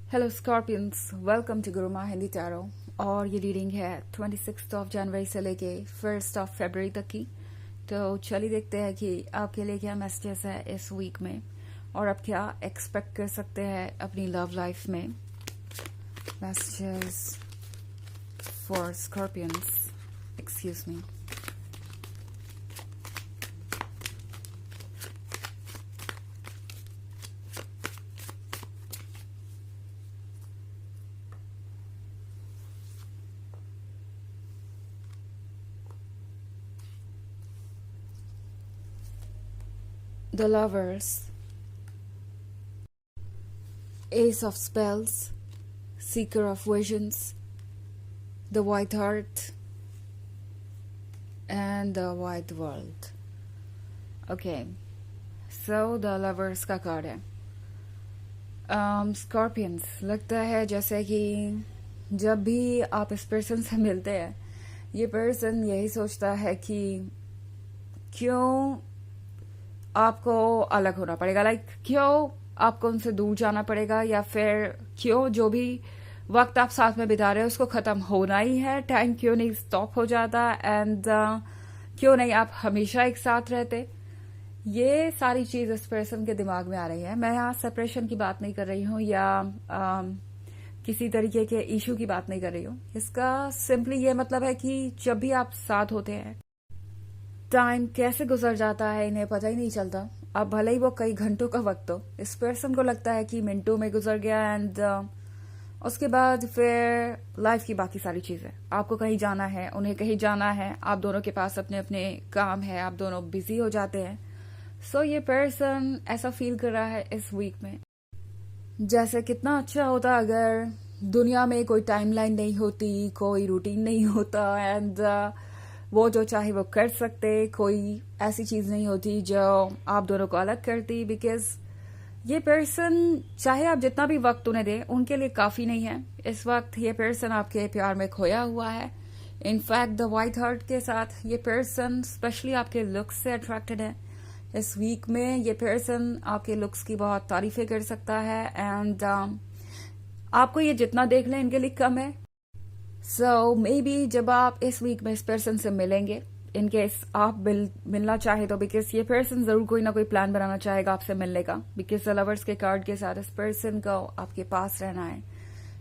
Hello Scorpions, welcome to Guruma Hindi tarot. और ये reading है 26 जनवरी से लेके 1 फरवरी तक की। तो चलिए देखते हैं कि आपके लिए क्या मैसेजेस है इस वीक में और आप क्या एक्सपेक्ट कर सकते हैं अपनी लव लाइफ में। Messages for scorpions, excuse me. The Lovers, Ace of Spells, Seeker of Visions, the White Heart, and the White World. Okay, so the Lovers का कार्ड है। Scorpions, लगता है जैसे कि जब भी आप इस पर्सन से मिलते हैं, ये पर्सन यही सोचता है कि क्यों आपको अलग होना पड़ेगा, क्यों आपको उनसे दूर जाना पड़ेगा, या फिर क्यों जो भी वक्त आप साथ में बिता रहे हो उसको खत्म होना ही है, टाइम क्यों नहीं स्टॉप हो जाता, एंड क्यों नहीं आप हमेशा एक साथ रहते। ये सारी चीज इस पर्सन के दिमाग में आ रही है। मैं यहाँ सेपरेशन की बात नहीं कर रही हूँ या किसी तरीके के इशू की बात नहीं कर रही हूँ। इसका सिंपली ये मतलब है कि जब भी आप साथ होते हैं, टाइम कैसे गुजर जाता है इन्हें पता ही नहीं चलता। अब भले ही वो कई घंटों का वक्त हो, इस पर्सन को लगता है कि मिनटों में गुजर गया। एंड उसके बाद फिर लाइफ की बाकी सारी चीजें, आपको कहीं जाना है, उन्हें कहीं जाना है, आप दोनों के पास अपने अपने काम है, आप दोनों बिजी हो जाते हैं। सो ये पर्सन ऐसा फील कर रहा है इस वीक में जैसे कितना अच्छा होता अगर दुनिया में कोई टाइमलाइन नहीं होती, कोई रूटीन नहीं होता, एंड वो जो चाहे वो कर सकते, कोई ऐसी चीज नहीं होती जो आप दोनों को अलग करती। बिकॉज ये पर्सन चाहे आप जितना भी वक्त उन्हें दें, उनके लिए काफी नहीं है। इस वक्त ये पर्सन आपके प्यार में खोया हुआ है। इनफैक्ट द वाइट हार्ट के साथ ये पर्सन स्पेशली आपके लुक्स से अट्रैक्टेड है। इस वीक में ये पर्सन आपके लुक्स की बहुत तारीफें कर सकता है, एंड आपको ये जितना देख लें इनके लिए कम है। सो मे बी जब आप इस वीक में इस पर्सन से मिलेंगे, इनकेस आप मिलना चाहे तो, बिकॉज ये पर्सन जरूर कोई ना कोई प्लान बनाना चाहेगा आपसे मिलने का। बिकॉज लवर्स के कार्ड के साथ इस पर्सन को आपके पास रहना है,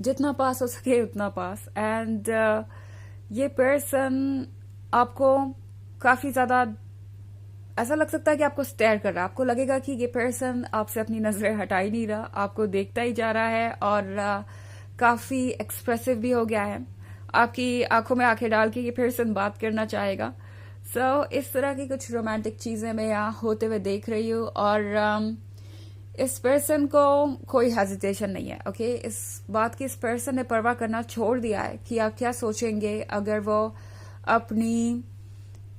जितना पास हो सके उतना पास। एंड ये पर्सन आपको काफी ज्यादा ऐसा लग सकता है कि आपको स्टेयर कर रहा है। आपको लगेगा कि ये पर्सन आपसे अपनी नजरें हटा ही नहीं रहा, आपको देखता ही जा रहा है, और काफी एक्सप्रेसिव भी हो गया है। आपकी आंखों में आंखें डाल के ये पर्सन बात करना चाहेगा। सो इस तरह की कुछ रोमांटिक चीजें मैं यहाँ होते हुए देख रही हूँ। और इस पर्सन को कोई हेजिटेशन नहीं है। ओके, इस बात की इस पर्सन ने परवाह करना छोड़ दिया है कि आप क्या सोचेंगे अगर वो अपनी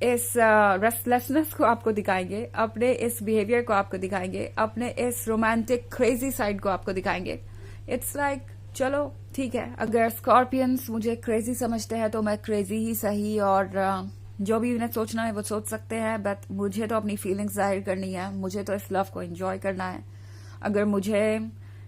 इस रेस्टलेसनेस को आपको दिखाएंगे, अपने इस बिहेवियर को आपको दिखाएंगे, अपने इस रोमांटिक क्रेजी साइड को आपको दिखाएंगे। इट्स लाइक चलो ठीक है, अगर स्कॉर्पियंस मुझे क्रेजी समझते हैं तो मैं क्रेजी ही सही, और जो भी उन्हें सोचना है वो सोच सकते हैं, बट मुझे तो अपनी फीलिंग्स जाहिर करनी है, मुझे तो इस लव को एंजॉय करना है। अगर मुझे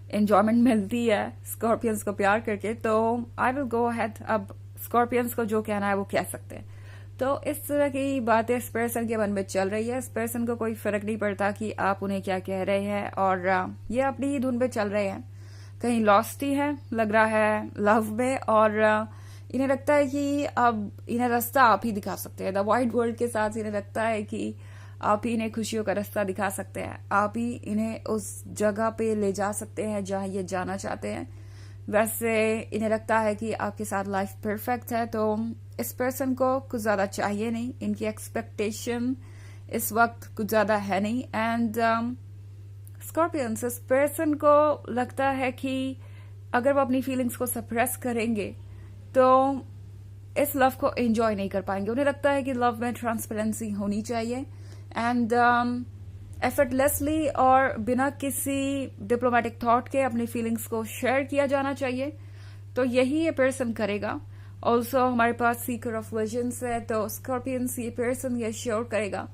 एंजॉयमेंट मिलती है स्कॉर्पियंस को प्यार करके तो आई विल गो अहेड। अब स्कॉर्पियंस को जो कहना है वो कह सकते हैं। तो इस तरह की बातें इस पर्सन के मन में चल रही है। इस पर्सन को कोई फर्क नहीं पड़ता कि आप उन्हें क्या कह रहे हैं, और ये अपनी ही धुन पे चल रहे हैं। कहीं लॉस्ट ही है लग रहा है लव में, और इन्हें लगता है कि अब इन्हें रास्ता आप ही दिखा सकते हैं। द वाइड वर्ल्ड के साथ इन्हें लगता है कि आप ही इन्हें खुशियों का रास्ता दिखा सकते हैं, आप ही इन्हें उस जगह पे ले जा सकते हैं जहां ये जाना चाहते हैं। वैसे इन्हें लगता है कि आपके साथ लाइफ परफेक्ट है, तो इस पर्सन को कुछ ज्यादा चाहिए नहीं। इनकी एक्सपेक्टेशन इस वक्त कुछ ज्यादा है नहीं। एंड स्कॉर्पियंस, इस पर्सन को लगता है कि अगर वो अपनी फीलिंग्स को सप्रेस करेंगे तो इस लव को एंजॉय नहीं कर पाएंगे। उन्हें लगता है कि लव में ट्रांसपेरेंसी होनी चाहिए, एंड एफर्टलेसली और बिना किसी डिप्लोमेटिक थॉट के अपनी फीलिंग्स को शेयर किया जाना चाहिए। तो यही ये पर्सन करेगा। ऑल्सो हमारे पास सीकर ऑफ विजन्स है, तो स्कॉर्पियंस ये पर्सन ये श्योर करेगा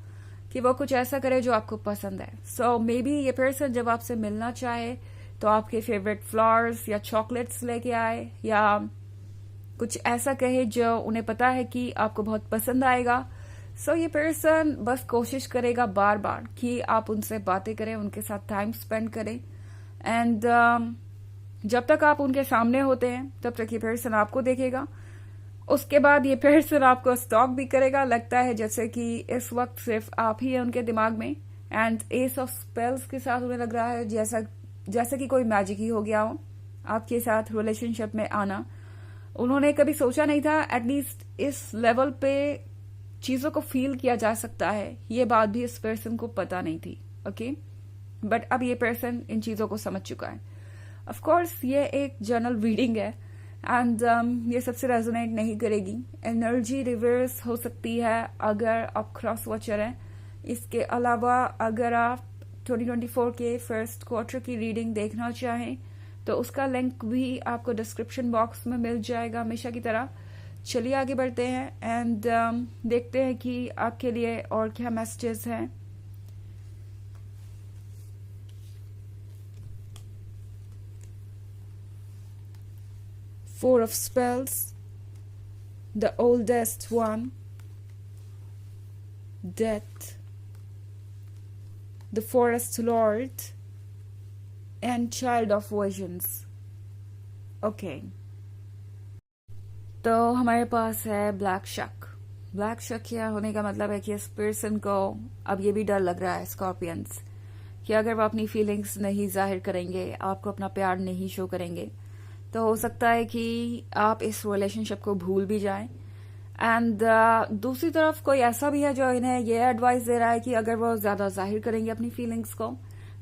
कि वो कुछ ऐसा करे जो आपको पसंद है। सो मे बी ये पर्सन जब आपसे मिलना चाहे तो आपके फेवरेट फ्लावर्स या चॉकलेट्स लेके आए, या कुछ ऐसा कहे जो उन्हें पता है कि आपको बहुत पसंद आएगा। सो ये पर्सन बस कोशिश करेगा बार बार कि आप उनसे बातें करें, उनके साथ टाइम स्पेंड करें। एंड जब तक आप उनके सामने होते हैं तब तक ये पर्सन आपको देखेगा। उसके बाद ये पर्सन आपको स्टॉक भी करेगा। लगता है जैसे कि इस वक्त सिर्फ आप ही है उनके दिमाग में। एंड एस ऑफ स्पेल्स के साथ उन्हें लग रहा है जैसा कि कोई मैजिक ही हो गया हो आपके साथ रिलेशनशिप में आना। उन्होंने कभी सोचा नहीं था एटलीस्ट इस लेवल पे चीजों को फील किया जा सकता है, ये बात भी इस पर्सन को पता नहीं थी। ओके, बट अब ये पर्सन इन चीजों को समझ चुका है। ऑफ कोर्स ये एक जनरल रीडिंग है एंड ये सबसे रेजोनेट नहीं करेगी। एनर्जी रिवर्स हो सकती है अगर आप क्रॉस वॉचर हैं। इसके अलावा अगर आप 2024 के फर्स्ट क्वार्टर की रीडिंग देखना चाहें तो उसका लिंक भी आपको डिस्क्रिप्शन बॉक्स में मिल जाएगा हमेशा की तरह। चलिए आगे बढ़ते हैं एंड देखते हैं कि आपके लिए और क्या मैसेजेस हैं। Four of Spells, the oldest one, Death, the Forest Lord, and Child of Visions. Okay. तो हमारे पास है ब्लैक शक। ब्लैक शक क्या होने का मतलब है कि इस पर्सन को अब ये भी डर लग रहा है स्कॉर्पियंस कि अगर वो अपनी फीलिंग्स नहीं जाहिर करेंगे, आपको अपना प्यार नहीं शो करेंगे, तो हो सकता है कि आप इस रिलेशनशिप को भूल भी जाएं। एंड दूसरी तरफ कोई ऐसा भी है जो इन्हें ये एडवाइस दे रहा है कि अगर वो ज्यादा जाहिर करेंगे अपनी फीलिंग्स को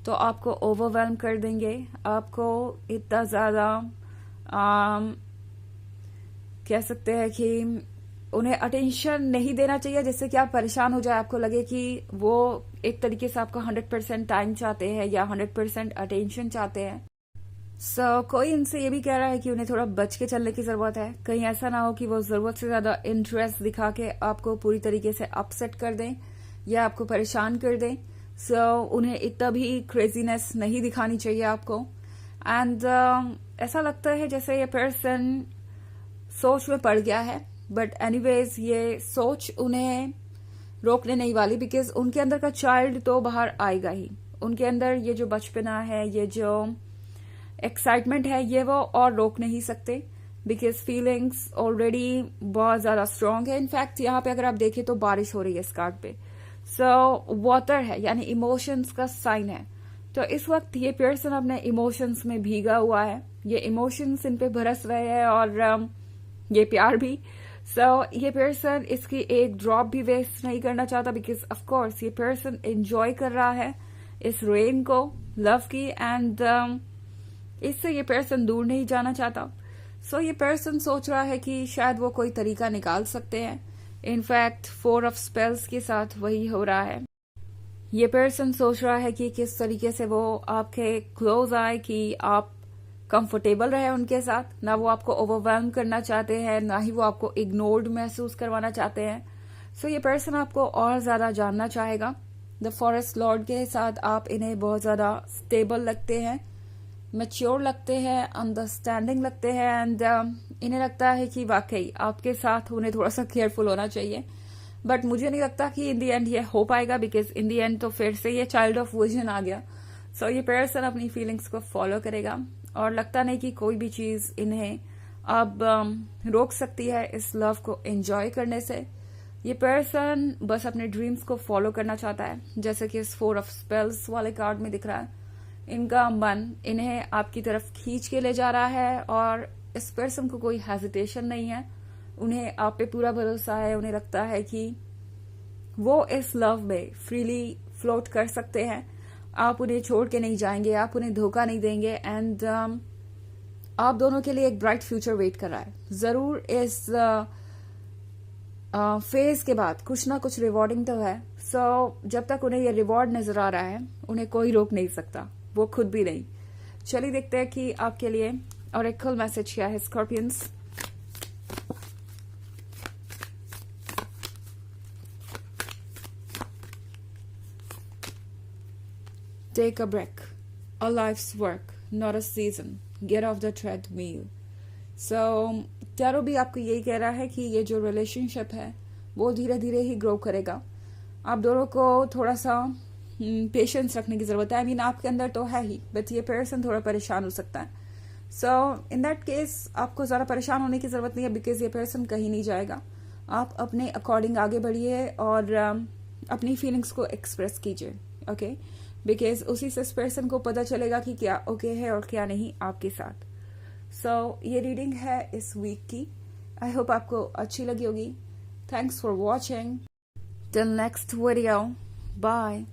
तो आपको ओवरवेलम कर देंगे, आपको इतना ज्यादा कह सकते हैं कि उन्हें अटेंशन नहीं देना चाहिए जिससे कि आप परेशान हो जाए, आपको लगे कि वो एक तरीके से आपका 100% टाइम चाहते हैं या 100% अटेंशन चाहते हैं। कोई इनसे ये भी कह रहा है कि उन्हें थोड़ा बच के चलने की जरूरत है। कहीं ऐसा ना हो कि वो जरूरत से ज्यादा इंटरेस्ट दिखा के आपको पूरी तरीके से अपसेट कर दें या आपको परेशान कर दें। उन्हें इतना भी क्रेजीनेस नहीं दिखानी चाहिए आपको। एंड ऐसा लगता है जैसे ये पर्सन सोच में पड़ गया है, बट एनीवेज ये सोच उन्हें रोकने नहीं वाली, बिकॉज उनके अंदर का चाइल्ड तो बाहर आएगा ही। उनके अंदर ये जो बचपना है, ये जो एक्साइटमेंट है, ये वो और रोक नहीं सकते, बिकॉज फीलिंग्स ऑलरेडी बहुत ज्यादा स्ट्रांग है। इनफैक्ट यहाँ पे अगर आप देखें तो बारिश हो रही है इस कार्ड पे। वाटर है यानी इमोशंस का साइन है। तो इस वक्त ये पर्सन अपने इमोशंस में भीगा हुआ है, ये इमोशंस इन पे बरस रहे हैं और ये प्यार भी। ये पर्सन इसकी एक ड्रॉप भी वेस्ट नहीं करना चाहता, बिकॉज ऑफ कोर्स ये पर्सन एंजॉय कर रहा है इस रेन को, लव की, एंड इससे ये पर्सन दूर नहीं जाना चाहता। ये पर्सन सोच रहा है कि शायद वो कोई तरीका निकाल सकते हैं। इनफैक्ट 4 ऑफ स्पेल्स के साथ वही हो रहा है। ये पर्सन सोच रहा है कि किस तरीके से वो आपके क्लोज आए, कि आप कंफर्टेबल रहे उनके साथ। ना वो आपको ओवरवेलम करना चाहते हैं, ना ही वो आपको इग्नोर्ड महसूस करवाना चाहते हैं। ये पर्सन आपको और ज्यादा जानना चाहेगा। द फॉरेस्ट लॉर्ड के साथ आप इन्हें बहुत ज्यादा स्टेबल लगते हैं, मैच्योर लगते हैं, अंडरस्टैंडिंग लगते हैं, एंड इन्हें लगता है कि वाकई आपके साथ उन्हें थोड़ा सा केयरफुल होना चाहिए। बट मुझे नहीं लगता कि इन दी एंड ये हो पाएगा, बिकॉज इन दी एंड तो फिर से ये चाइल्ड ऑफ विजन आ गया। ये पर्सन अपनी फीलिंग्स को फॉलो करेगा और लगता नहीं कि कोई भी चीज इन्हें अब रोक सकती है इस लव को एंजॉय करने से। ये पर्सन बस अपने ड्रीम्स को फॉलो करना चाहता है, जैसे कि इस 4 ऑफ स्पेल्स वाले कार्ड में दिख रहा है। इनका मन इन्हें आपकी तरफ खींच के ले जा रहा है और इस पर्सन को कोई हेजिटेशन नहीं है। उन्हें आप पे पूरा भरोसा है। उन्हें लगता है कि वो इस लव में फ्रीली फ्लोट कर सकते हैं। आप उन्हें छोड़ के नहीं जाएंगे, आप उन्हें धोखा नहीं देंगे, एंड आप दोनों के लिए एक ब्राइट फ्यूचर वेट कर रहा है। जरूर इस फेज के बाद कुछ ना कुछ रिवॉर्डिंग तो है। जब तक उन्हें ये रिवॉर्ड नजर आ रहा है, उन्हें कोई रोक नहीं सकता, वो खुद भी नहीं। चलिए देखते हैं कि आपके लिए ऑरेकल मैसेज क्या है Scorpions. Take a break. A life's work not a season. Get off the treadmill. So tarot भी आपको यही कह रहा है कि ये जो रिलेशनशिप है वो धीरे धीरे ही ग्रो करेगा. आप दोनों को थोड़ा सा पेशेंस रखने की जरूरत है. आई मीन आपके अंदर तो है ही, बट ये पर्सन थोड़ा परेशान हो सकता है. सो इन दैट केस आपको ज़्यादा परेशान होने की ज़रूरत नहीं है, बिकॉज ये पर्सन कहीं नहीं जाएगा. आप अपने अकॉर्डिंग आगे बढ़िए और अपनी फीलिंग्स को एक्सप्रेस कीजिए. ओके, बिकॉज उसी से इस पर्सन को पता चलेगा कि क्या ओके है और क्या नहीं आपके साथ. सो ये रीडिंग है इस वीक की. आई होप आपको अच्छी लगी होगी. Thanks for watching. Till next video. Bye.